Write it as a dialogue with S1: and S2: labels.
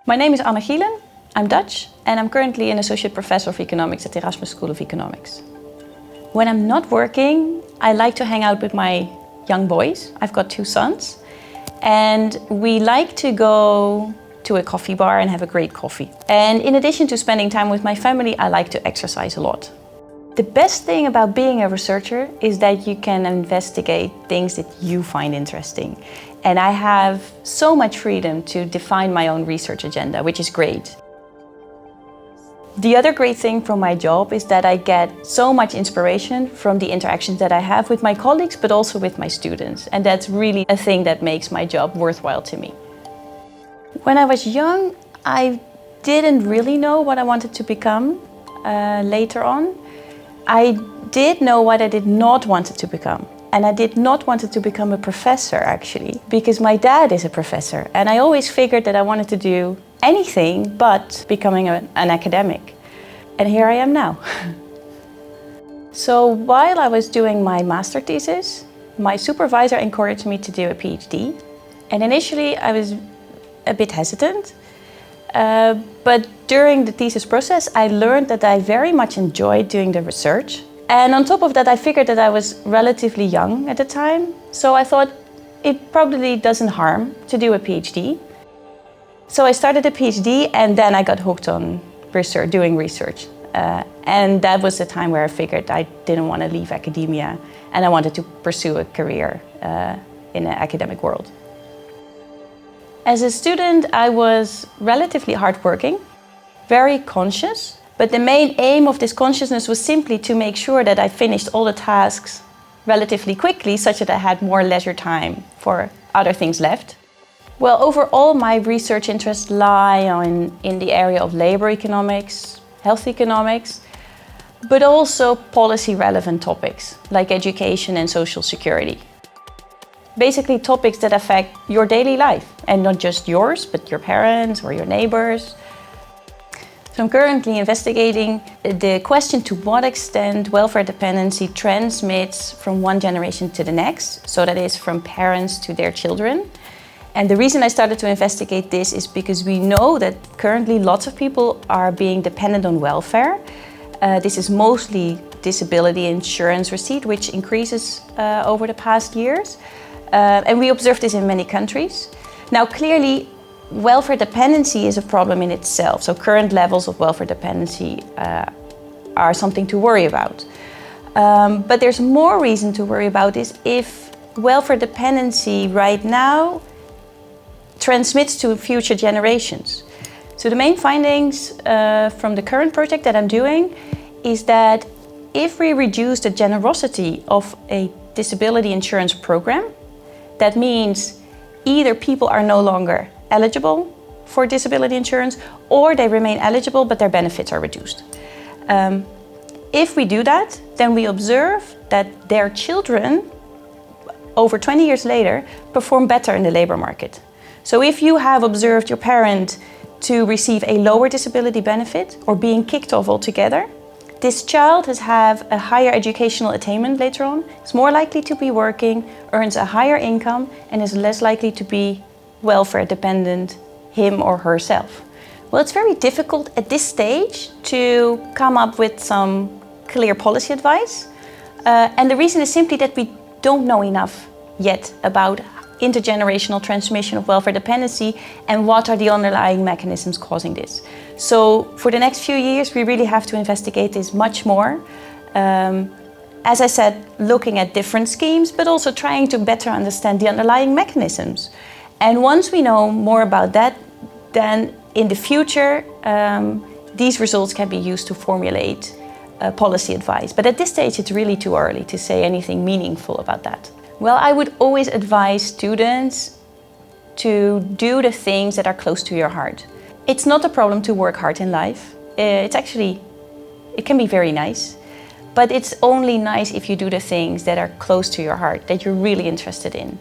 S1: My name is Anne Gielen, I'm Dutch, and I'm currently an associate professor of economics at the Erasmus School of Economics. When I'm not working, I like to hang out with my young boys. I've got 2 sons, and we like to go to a coffee bar and have a great coffee. And in addition to spending time with my family, I like to exercise a lot. The best thing about being a researcher is that you can investigate things that you find interesting. And I have so much freedom to define my own research agenda, which is great. The other great thing from my job is that I get so much inspiration from the interactions that I have with my colleagues, but also with my students. And that's really a thing that makes my job worthwhile to me. When I was young, I didn't really know what I wanted to become later on. I did know what I did not want to become. And I did not want to become a professor, actually, because my dad is a professor. And I always figured that I wanted to do anything but becoming an academic. And here I am now. So while I was doing my master thesis, my supervisor encouraged me to do a PhD. And initially I was a bit hesitant. But during the thesis process, I learned that I very much enjoyed doing the research. And on top of that, I figured that I was relatively young at the time. So I thought it probably doesn't harm to do a PhD. So I started a PhD and then I got hooked on research, doing research. And that was the time where I figured I didn't want to leave academia and I wanted to pursue a career in the academic world. As a student, I was relatively hardworking, very conscious. But the main aim of this consciousness was simply to make sure that I finished all the tasks relatively quickly, such that I had more leisure time for other things left. Well, overall, my research interests lie in the area of labor economics, health economics, but also policy-relevant topics like education and social security. Basically, topics that affect your daily life, and not just yours, but your parents or your neighbors. So I'm currently investigating the question to what extent welfare dependency transmits from one generation to the next, so that is from parents to their children. And the reason I started to investigate this is because we know that currently lots of people are being dependent on welfare. This is mostly disability insurance receipt, which increases over the past years. And we observe this in many countries. Now, clearly, welfare dependency is a problem in itself. So current levels of welfare dependency are something to worry about. But there's more reason to worry about this if welfare dependency right now transmits to future generations. So the main findings from the current project that I'm doing is that if we reduce the generosity of a disability insurance program, that means either people are no longer eligible for disability insurance, or they remain eligible but their benefits are reduced. If we do that, then we observe that their children, over 20 years later, perform better in the labor market. So if you have observed your parent to receive a lower disability benefit or being kicked off altogether, this child has a higher educational attainment later on, is more likely to be working, earns a higher income, and is less likely to be welfare dependent, him or herself. Well, it's very difficult at this stage to come up with some clear policy advice. And the reason is simply that we don't know enough yet about intergenerational transmission of welfare dependency and what are the underlying mechanisms causing this. So for the next few years, we really have to investigate this much more. As I said, looking at different schemes, but also trying to better understand the underlying mechanisms. And once we know more about that, then in the future, these results can be used to formulate policy advice. But at this stage, it's really too early to say anything meaningful about that. Well, I would always advise students to do the things that are close to your heart. It's not a problem to work hard in life. It can be very nice. But it's only nice if you do the things that are close to your heart, that you're really interested in.